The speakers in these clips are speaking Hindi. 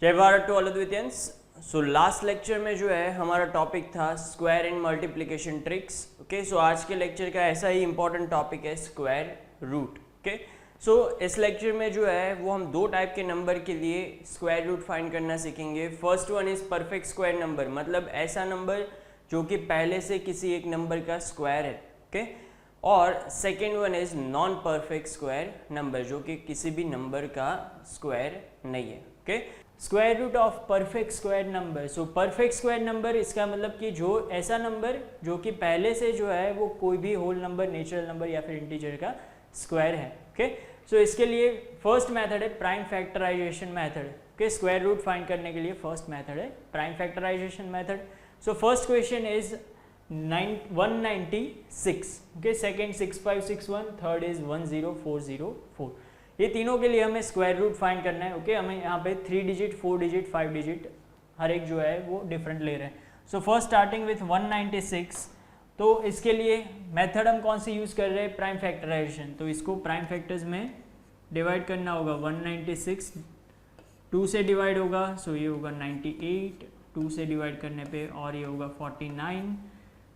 जय भारत टू ऑल अद्वितियंस। सो लास्ट लेक्चर में जो है हमारा टॉपिक था square and multiplication tricks. Okay, so आज के लेक्चर का ऐसा ही इंपॉर्टेंट टॉपिक है स्क्वायर रूट। ओके, सो इस लेक्चर में जो है वो हम दो टाइप के नंबर के लिए स्क्वायर रूट फाइंड करना सीखेंगे। First one is perfect square number, मतलब ऐसा नंबर जो कि पहले से किसी एक नंबर का स्क्वायर है। ओके, और second one is non perfect square number, जो कि किसी भी नंबर का स्क्वायर नहीं है। Okay, square root of perfect square number. So perfect square number इसका मतलब कि जो ऐसा नंबर जो कि पहले से जो है वो कोई भी होल नंबर, नेचुरल नंबर या फिर इंटीजर का स्क्वायर है। ओके, सो इसके लिए फर्स्ट मेथड है prime factorisation method. Okay, square root find करने के लिए फर्स्ट मेथड है prime factorisation method. So first question is 196। Okay, second 6561, third is 10404। ये तीनों के लिए हमें स्क्वायर रूट फाइंड करना है। ओके, हमें यहाँ पे 3 डिजिट, 4 डिजिट, 5 डिजिट हर एक जो है वो डिफरेंट ले रहे हैं। सो फर्स्ट स्टार्टिंग विथ 196, तो इसके लिए मेथड हम कौन सी यूज़ कर रहे हैं? Prime factorisation. तो इसको प्राइम फैक्टर्स में डिवाइड करना होगा। 196 2 से डिवाइड होगा, सो ये होगा 98, 2 से डिवाइड करने पे, और ये होगा 49।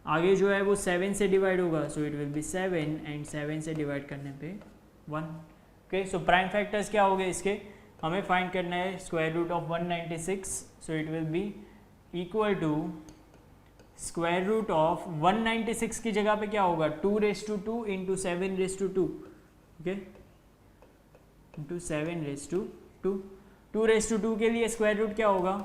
आगे जो है वो 7 से डिवाइड होगा, सो इट विल बी 7, एंड 7 से डिवाइड करने पे 1। ओके, सो प्राइम फैक्टर्स क्या हो गए इसके? हमें फाइंड करना है square root of 196, so it will be equal to square root of 196 की जगह पे क्या होगा? 2^2 इंटू 7^2। Okay, into 7^2। 2^2 के लिए स्क्वायर रूट क्या होगा?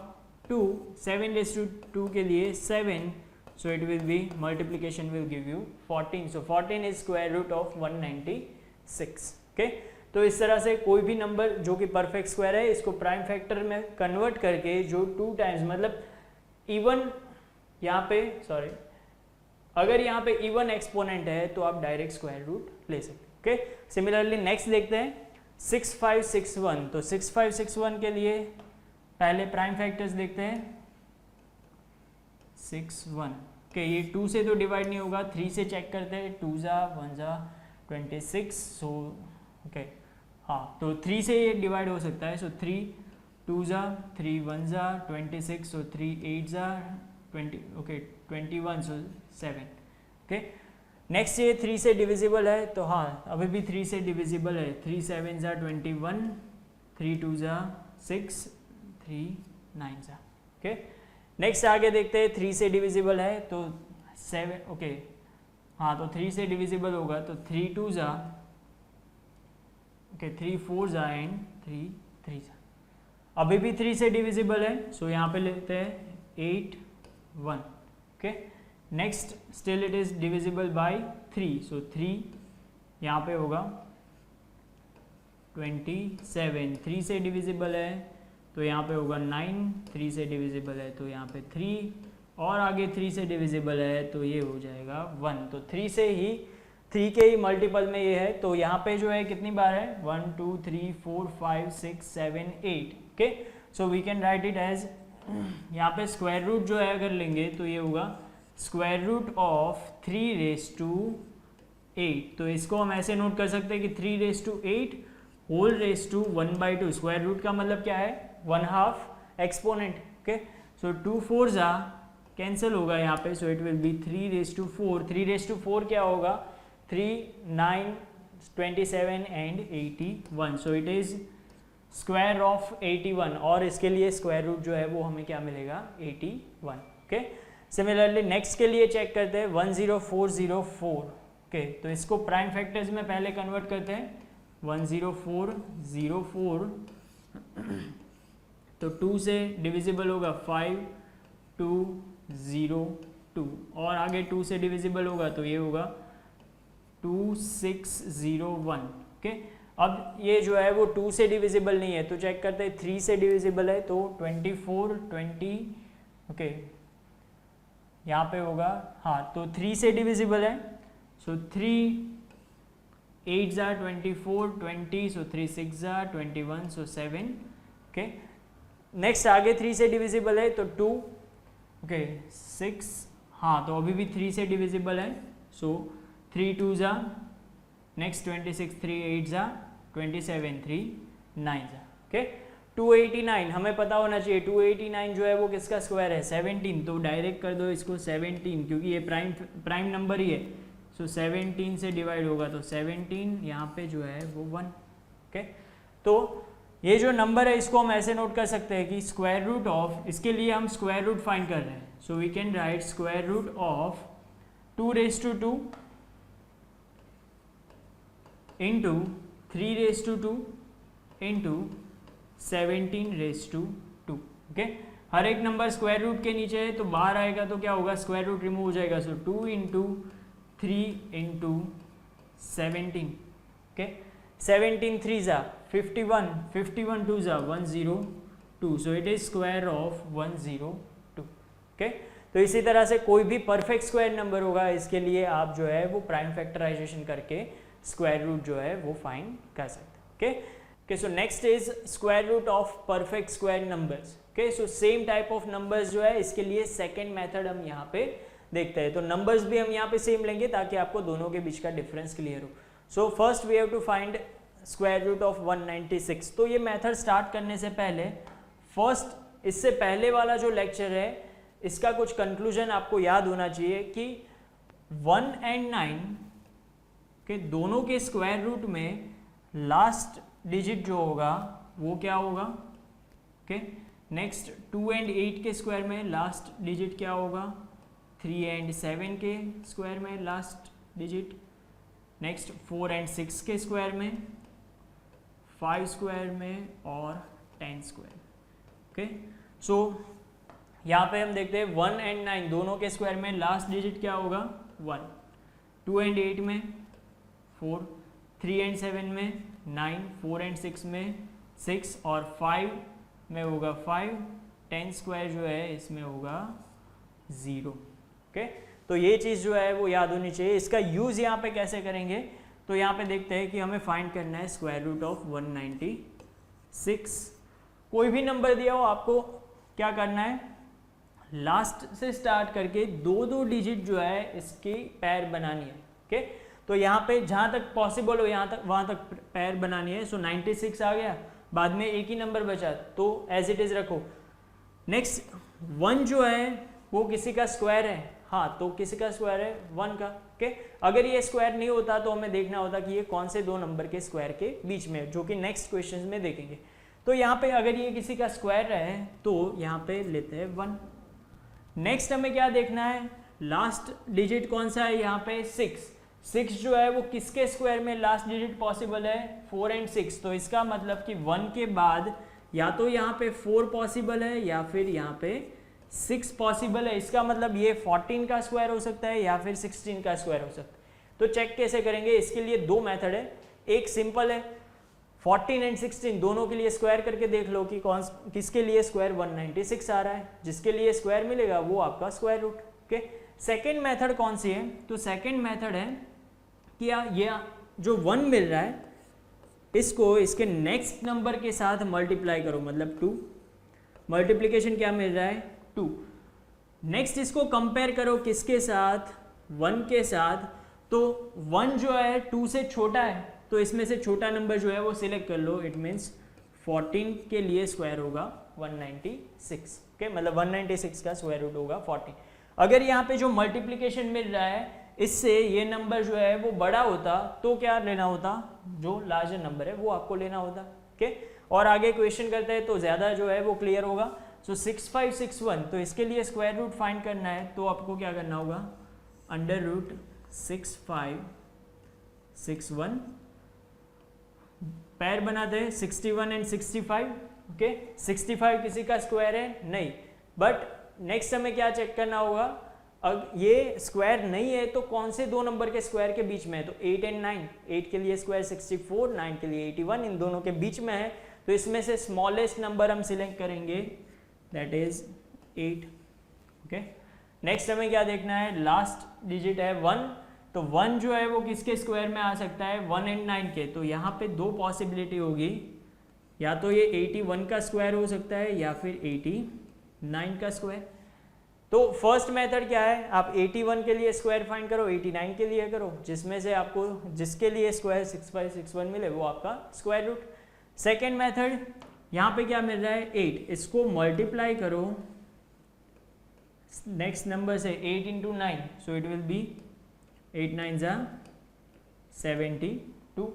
2, 7^2 के लिए 7, so it will be multiplication will give you 14. so 14 is square root of 196. okay, तो इस तरह से कोई भी नंबर जो कि परफेक्ट स्क्वायर है इसको प्राइम फैक्टर में कन्वर्ट करके जो 2 टाइम्स, मतलब इवन यहाँ पे, सॉरी, अगर यहाँ पे इवन एक्सपोनेंट है तो आप डायरेक्ट स्क्वायर रूट ले सकते हैं। ओके, सिमिलरली नेक्स्ट देखते हैं 6561। तो 6561 के लिए पहले प्राइम फैक्टर्स देखते हैं। 61, ओके, ये 2 से तो डिवाइड नहीं होगा, 3 से चेक करते हैं। 2 ज़ा 1 ज़ा 26, सो ओके, हाँ, तो 3 से ये डिवाइड हो सकता है। सो 3 2 ज़ा 3 1 ज़ा 26, सो 3 8 ज़ा 20, ओके 21, सो 7। ओके, नेक्स्ट ये 3 से डिविजिबल है, तो हाँ अभी भी 3 से डिविजिबल है। 3 7 ज़ा 21, 3 2 ज़ा 6, 3 9 ज़ा। ओके, नेक्स्ट आगे देखते हैं 3 से डिविजिबल है तो 7। ओके, हाँ, तो 3 से डिविजिबल होगा तो 3 2 ज़ा, ओके 3 4 ज़ा एंड 3 3 ज़ा। अभी भी 3 से डिविजिबल है, सो यहाँ पे लेते हैं 8 1। Okay, next still it is divisible by 3, सो 3 यहाँ पे होगा 27। 3 से डिविजिबल है तो यहाँ पे होगा 9, 3 से डिविजिबल है तो यहाँ पे 3, और आगे 3 से डिविजिबल है तो ये हो जाएगा 1। तो 3 के ही मल्टीपल में ये है, तो यहाँ पे जो है कितनी बार है? 1 2 3 4 5 6 7 8। Okay, so we can write it as, यहाँ पे स्क्वायर रूट जो है अगर लेंगे तो ये होगा स्क्वायर रूट ऑफ 3^8। तो इसको हम ऐसे नोट कर सकते हैं कि 3^8 whole raise to 1/2। Square root का मतलब क्या है? 1/2 एक्सपोनेंट। ओके, सो 2 4 ज़ा कैंसिल होगा यहाँ पे, सो इट विल बी 3^4। 3^4 क्या होगा? 3 9 27 and 81, so it is square of 81, और इसके लिए स्क्वायर रूट जो है वो हमें क्या मिलेगा? 81। ओके, सिमिलरली नेक्स्ट के लिए चेक करते हैं 10404। ओके, तो इसको प्राइम फैक्टर्स में पहले कन्वर्ट करते हैं। 10404, तो 2 से डिविजिबल होगा 5 2 0 2, और आगे 2 से डिविजिबल होगा तो ये होगा 2601। ओके, अब ये जो है वो 2 से डिविजिबल नहीं है, तो चेक करते हैं 3 से डिविजिबल है तो 24 20। ओके, यहाँ पे होगा, हाँ, तो 3 से डिविजिबल है, सो 3 8 ज़ा 24 20, सो 3 6 ज़ा 21, सो 7। ओके, नेक्स्ट आगे 3 से डिविजिबल है तो 2, ओके 6, हाँ, तो अभी भी 3 से डिविजिबल है, सो 3 2 ज़ा, नेक्स्ट 26, 3 8 ज़ा 27, 3 9 ज़ा। ओके, 289 हमें पता होना चाहिए 289 जो है वो किसका स्क्वायर है 17, तो डायरेक्ट कर दो इसको 17 क्योंकि ये प्राइम नंबर ही है। सो 17 से डिवाइड होगा तो 17 यहाँ पे जो है वो 1। ओके, तो ये जो नंबर है इसको हम ऐसे नोट कर सकते हैं कि स्क्वायर रूट ऑफ, इसके लिए हम स्क्वायर रूट फाइंड कर रहे हैं। So we can write square root of 2⁻² into 3⁻² into 17⁻²। Okay, हर एक नंबर स्क्वायर रूट के नीचे है तो बाहर आएगा तो क्या होगा, स्क्वायर रूट रिमूव हो जाएगा। सो 2 इंटू 3 इंटू 17। ओके, 17 3 जा 51, 51 2 जा 102, सो it is square of 102। Okay, तो इसी तरह से कोई भी परफेक्ट स्क्वायर नंबर होगा इसके लिए आप जो है वो प्राइम फैक्टराइजेशन करके स्क्वायर रूट जो है वो फाइंड कर सकते हैं। Okay, so next is square root of perfect square numbers. Okay, so same type of numbers जो है इसके लिए सेकेंड मेथड हम यहाँ पे देखते हैं। तो नंबर्स भी हम यहाँ पे सेम लेंगे ताकि आपको दोनों के बीच का डिफरेंस क्लियर हो। So first we have to find square root of 196। तो ये मेथड स्टार्ट करने से पहले फर्स्ट इससे पहले वाला जो लेक्चर है इसका कुछ कंक्लूजन आपको याद होना चाहिए कि 1 और 9 के दोनों के स्क्वायर रूट में लास्ट डिजिट जो होगा वो क्या होगा। ओके, नेक्स्ट 2 और 8 के स्क्वायर में लास्ट डिजिट क्या होगा, 3 और 7 के स्क्वायर में लास्ट डिजिट, नेक्स्ट 4 और 6 के स्क्वायर में, 5 स्क्वायर में और 10 स्क्वायर। ओके, सो यहाँ पे हम देखते हैं 1 और 9 दोनों के स्क्वायर में लास्ट डिजिट क्या होगा 1, 2 और 8 में 4, 3 और 7 में 9, 4 और 6 में 6 और 5 में होगा 5, 10 स्क्वायर जो है इसमें होगा 0। ओके, तो ये चीज़ जो है वो याद होनी चाहिए। इसका यूज़ यहाँ पे कैसे करेंगे, तो यहाँ पे देखते हैं कि हमें फाइंड करना है स्क्वायर रूट ऑफ 196। कोई भी नंबर दिया हो आपको क्या करना है, लास्ट से स्टार्ट करके दो डिजिट जो है इसकी पैर बनानी है। ओके, तो यहाँ पे जहाँ तक पॉसिबल हो यहाँ तक वहाँ तक पैर बनानी है। सो 96 आ गया, बाद में एक ही नंबर बचा तो एज इट इज रखो। नेक्स्ट 1 जो है वो किसी का स्क्वायर है, हाँ तो किसी का स्क्वायर है 1 का। ओके, अगर ये स्क्वायर नहीं होता तो हमें देखना होता कि ये कौन से दो नंबर के स्क्वायर के बीच में, जो कि नेक्स्ट क्वेश्चन में देखेंगे। तो यहाँ पे अगर ये किसी का स्क्वायर है तो यहाँ पे लेते हैं 1। नेक्स्ट हमें क्या देखना है, लास्ट डिजिट कौन सा है यहाँ पे 6 जो है वो किसके स्क्वायर में लास्ट डिजिट पॉसिबल है 4 और 6। तो इसका मतलब कि 1 के बाद या तो यहाँ पे 4 पॉसिबल है या फिर यहाँ पे 6 पॉसिबल है। इसका मतलब ये 14 का स्क्वायर हो सकता है या फिर 16 का स्क्वायर हो सकता है। तो चेक कैसे करेंगे, इसके लिए दो मेथड है। एक सिंपल है, 14 और 16 दोनों के लिए स्क्वायर करके देख लो कि कौन किसके लिए स्क्वायर 196 आ रहा है। जिसके लिए स्क्वायर मिलेगा वो आपका square root. Okay, second method कौन सी है, तो सेकेंड मेथड है कि ये जो 1 मिल रहा है इसको इसके नेक्स्ट नंबर के साथ मल्टीप्लाई करो, मतलब 2। मल्टीप्लीकेशन क्या मिल रहा है 2। नेक्स्ट इसको कंपेयर करो किसके साथ 1 के साथ। तो 1 जो है 2 से छोटा है तो इसमें से छोटा नंबर जो है वो सिलेक्ट कर लो। इट मीन्स 14 के लिए स्क्वायर होगा 196। ओके, मतलब 196 का स्क्वायर रूट होगा 14। अगर यहाँ पे जो मल्टीप्लीकेशन मिल रहा है इससे ये नंबर जो है वो बड़ा होता तो क्या लेना होता, जो लार्जर नंबर है वो आपको लेना होता। ओके, और आगे क्वेश्चन करते हैं तो ज़्यादा जो है वो क्लियर होगा। सो 6561, तो इसके लिए स्क्वायर रूट फाइंड करना है तो आपको क्या करना होगा, अंडर रूट 6561 पैर बनाते हैं 61 एंड 65। ओके, 65 किसी का स्क्वायर है नहीं, बट नेक्स्ट हमें क्या चेक करना होगा, अब ये स्क्वायर नहीं है तो कौन से दो नंबर के स्क्वायर के बीच में है, तो 8 और 9। 8 के लिए स्क्वायर 64, 9 के लिए 81, इन दोनों के बीच में है तो इसमें से स्मॉलेस्ट नंबर हम सिलेक्ट करेंगे, दैट इज 8। ओके, नेक्स्ट हमें क्या देखना है, लास्ट डिजिट है 1, तो 1 जो है वो किसके स्क्वायर में आ सकता है 1 और 9 के। तो यहाँ पे दो पॉसिबिलिटी होगी, या तो ये 81 का स्क्वायर हो सकता है या फिर 89 का स्क्वायर। तो फर्स्ट मेथड क्या है, आप 81 के लिए स्क्वायर फाइंड करो, 89 के लिए करो, जिसमें से आपको जिसके लिए स्क्वायर 6561 मिले वो आपका स्क्वायर रूट। सेकेंड मेथड यहाँ पे क्या मिल रहा है 8, इसको मल्टीप्लाई करो नेक्स्ट नंबर से 8 into 9, so it will B 8 9 जा 72.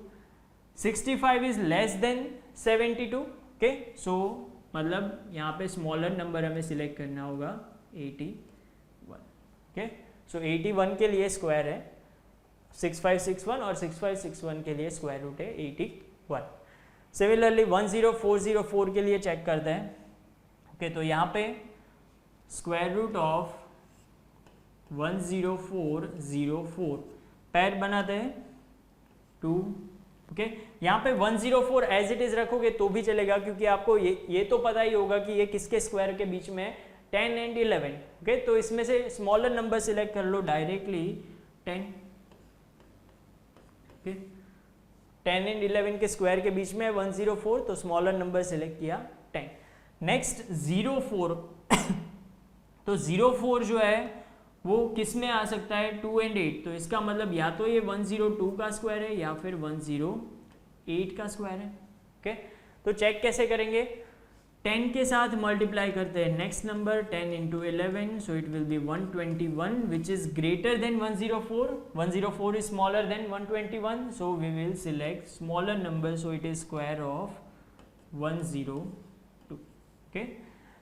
65 इज लेस देन 72. ओके, सो मतलब यहाँ पे स्मॉलर नंबर हमें सिलेक्ट करना होगा 81. ओके, सो 81 के लिए स्क्वायर है 6561 और 6561 के लिए स्क्वायर रूट है 81. सिमिलरली 10404 के लिए चेक करते हैं. ओके, तो यहाँ पे स्क्वायर रूट ऑफ 10404 पैर बनाते हैं 2. ओके, यहाँ पे 104 एज इट इज रखोगे तो भी चलेगा, क्योंकि आपको ये तो पता ही होगा कि ये किसके स्क्वायर के बीच में है 10 एंड 11. ओके, तो इसमें से स्मॉलर नंबर सिलेक्ट कर लो डायरेक्टली 10. ओके, 10 एंड 11 के स्क्वायर के बीच में 104, तो स्मॉलर नंबर सिलेक्ट किया 10. नेक्स्ट 04 तो 04 जो है वो किस में आ सकता है 2 एंड 8, तो इसका मतलब या तो ये 102 का स्क्वायर है या फिर 108 का स्क्वायर है. ओके, तो चेक कैसे करेंगे, 10 के साथ मल्टीप्लाई करते हैं next number 10 into 11, so it will be 121 which is greater than 104. 104 is smaller than 121, so we will select smaller number, so it is square of 102. Okay,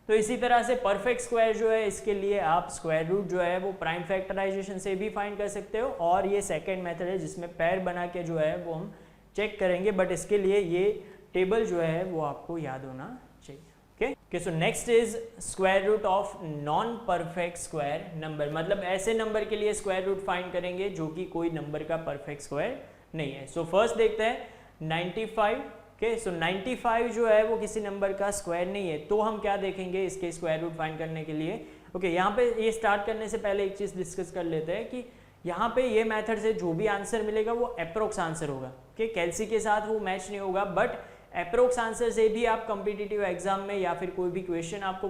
तो इसी तरह से परफेक्ट स्क्वायर जो है इसके लिए आप स्क्वायर रूट जो है वो प्राइम फैक्टराइजेशन से भी फाइंड कर सकते हो, और ये सेकंड मेथड है जिसमें पैर बना के जो है वो हम चेक करेंगे, बट इसके लिए ये टेबल जो है वो आपको याद होना चाहिए. Okay, so next is square root of non perfect square number, मतलब ऐसे नंबर के लिए स्क्वायर रूट फाइंड करेंगे जो कि कोई नंबर का परफेक्ट स्क्वायर नहीं है. सो फर्स्ट देखते हैं 95. ओके, सो 95 जो है वो किसी नंबर का स्क्वायर नहीं है, तो हम क्या देखेंगे इसके स्क्वायर रूट फाइंड करने के लिए. ओके, यहाँ पे ये स्टार्ट करने से पहले एक चीज़ डिस्कस कर लेते हैं कि यहाँ पे ये मेथड से जो भी आंसर मिलेगा वो अप्रोक्स आंसर होगा. ओके, कैलसी के साथ वो मैच नहीं होगा, बट अप्रोक्स आंसर से भी आप कॉम्पिटिटिव एग्जाम में या फिर कोई भी क्वेश्चन आपको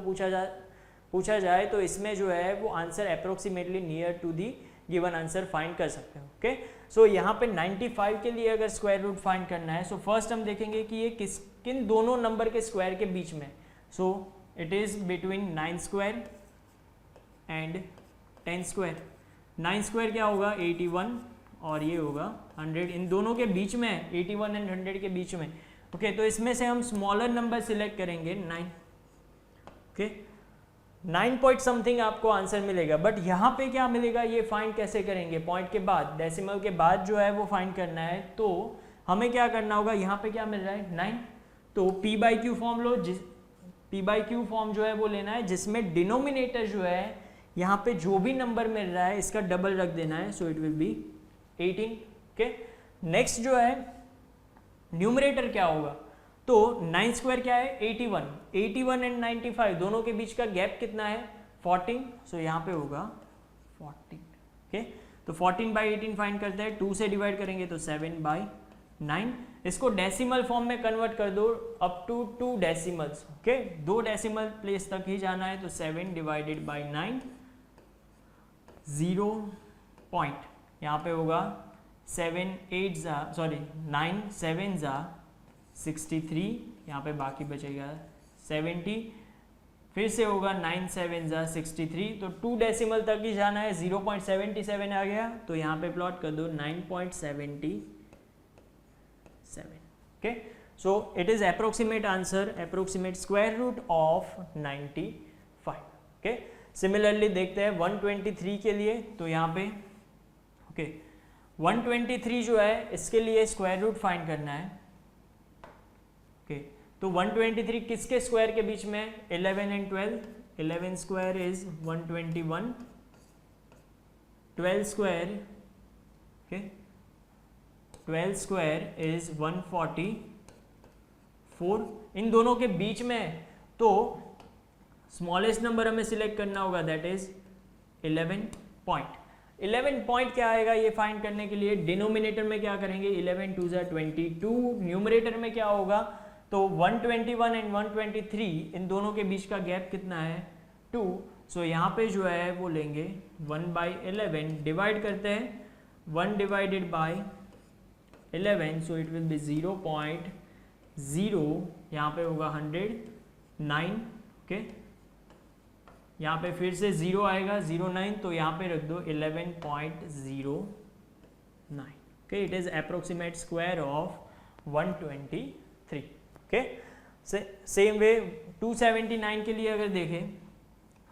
पूछा जाए तो इसमें जो है वो answer approximately near to the given answer find कर सकते हो. ओके, सो यहाँ पे 95 के लिए अगर स्क्वायर रूट फाइंड करना है, सो फर्स्ट हम देखेंगे कि ये किन दोनों नंबर के स्क्वायर के बीच में. सो it is between 9 square and 10 square. 9 square क्या होगा 81 और ये होगा 100, इन दोनों के बीच में 81 एंड 100 के बीच में. ओके, तो इसमें से हम स्मॉलर नंबर सिलेक्ट करेंगे 9. ओके, 9 पॉइंट समथिंग आपको आंसर मिलेगा, बट यहाँ पे क्या मिलेगा ये फाइंड कैसे करेंगे, पॉइंट के बाद डेसिमल के बाद जो है वो फाइंड करना है. तो हमें क्या करना होगा, यहाँ पे क्या मिल रहा है 9, तो p/q फॉर्म लो, p/q फॉर्म जो है वो लेना है जिसमें डिनोमिनेटर जो है यहाँ पे जो भी नंबर मिल रहा है इसका डबल रख देना है, सो it will B 18. Okay, next जो है न्यूमरेटर क्या होगा, तो 9 स्क्वायर क्या है 81. 81 एंड 95 दोनों के बीच का गैप कितना है 14, सो यहाँ पे होगा 14. ओके, तो 14/18 फाइंड करते हैं, 2 से डिवाइड करेंगे तो 7/9. इसको डेसिमल फॉर्म में कन्वर्ट कर दो up to 2 decimals. Okay, 2 decimal place तक ही जाना है, तो 7/9 0 पॉइंट यहाँ पे होगा 9 7 जा 63, यहाँ पे बाकी बचेगा 70, फिर से होगा 9 7 जा 63, तो 2 डेसिमल तक ही जाना है, 0.77 आ गया, तो यहाँ पे प्लॉट कर दो 9.77. Okay, so it is approximate answer, approximate square root of 95. Okay, similarly देखते हैं 123 के लिए, तो यहाँ पे ओके 123 जो है इसके लिए स्क्वायर रूट फाइंड करना है. ओके, तो 123 किसके स्क्वायर के बीच में 11 and 12. 11 square is 121, 12 square okay 12 square is 144. इन दोनों के बीच में तो स्मॉलेस्ट नंबर हमें सिलेक्ट करना होगा, दैट इज 11 पॉइंट. 11 पॉइंट क्या आएगा ये फाइंड करने के लिए, डिनोमिनेटर में क्या करेंगे 11 2 जा 22, न्यूमरेटर में क्या होगा, तो 121 एंड 123 इन दोनों के बीच का गैप कितना है 2, सो यहाँ पे जो है वो लेंगे 1/11, डिवाइड करते हैं 1/11, सो इट विल बी 0.0 यहाँ पे होगा 109, ओके। यहाँ पे फिर से 0 आएगा 09, तो यहाँ पे रख दो 11.09, okay. It is approximate square of 123, okay. Same way 279 के लिए अगर देखें,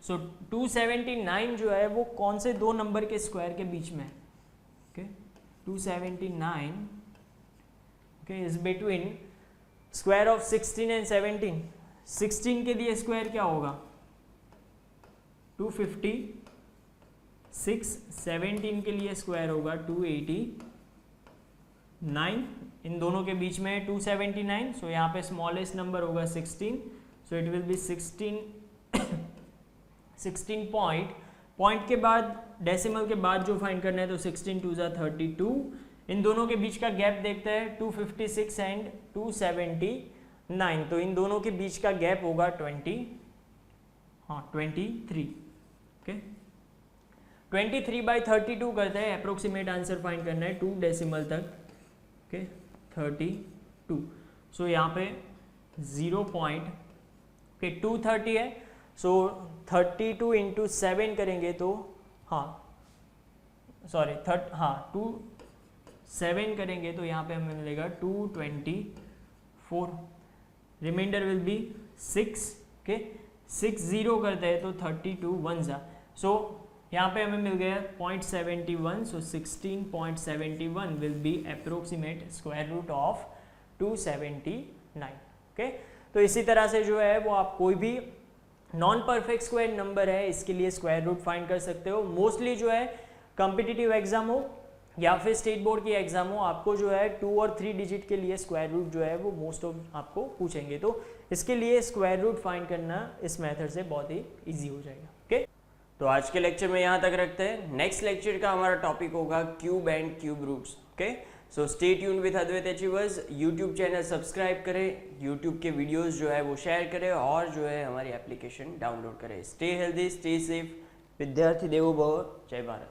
सो 279 जो है वो कौन से दो नंबर के स्क्वायर के बीच में है, okay. 279, okay, is between square of 16 and 17। 16 के लिए स्क्वायर क्या होगा 256, 17 के लिए स्क्वायर होगा 289, इन दोनों के बीच में 279, सो यहाँ पे स्मॉलेस्ट नंबर होगा 16, सो इट विल बी 16 पॉइंट के बाद डेसिमल के बाद जो फाइंड करना है तो 16 2 जा 32, इन दोनों के बीच का गैप देखते हैं 256 एंड 279, तो इन दोनों के बीच का गैप होगा 23, ओके। 23/32 करते हैं, अप्रोक्सीमेट आंसर फाइंड करना है 2 डेसिमल तक, ओके, 32, सो यहाँ पे 0 पॉइंट, ओके, 230 है, सो 32 इंटू 7 करेंगे तो 7 करेंगे तो यहाँ पे हमें मिलेगा 224, रिमाइंडर विल बी 6, ओके। 6 0 करते हैं तो 32 1 जा, सो यहाँ पे हमें मिल गया 0.71, so 16.71 will be approximate square root of 279, okay. तो इसी तरह से जो है वो आप कोई भी नॉन परफेक्ट स्क्वायर नंबर है इसके लिए स्क्वायर रूट फाइंड कर सकते हो। मोस्टली जो है कॉम्पिटिटिव एग्जाम हो या फिर स्टेट बोर्ड की एग्जाम हो, आपको जो है 2 और 3 डिजिट के लिए स्क्वायर रूट जो है वो मोस्ट ऑफ आपको पूछेंगे, तो इसके लिए स्क्वायर रूट फाइंड करना इस मेथड से बहुत ही इजी हो जाएगा, ओके। तो आज के लेक्चर में यहाँ तक रखते हैं। नेक्स्ट लेक्चर का हमारा टॉपिक होगा cube and cube roots, okay. So stay tuned with Advait Achievers. YouTube channel subscribe करें, यूट्यूब के वीडियोस जो है वो शेयर करें और जो है हमारी एप्लीकेशन डाउनलोड करें। Stay healthy, stay safe. विद्यार्थी देवो भव। जय भारत।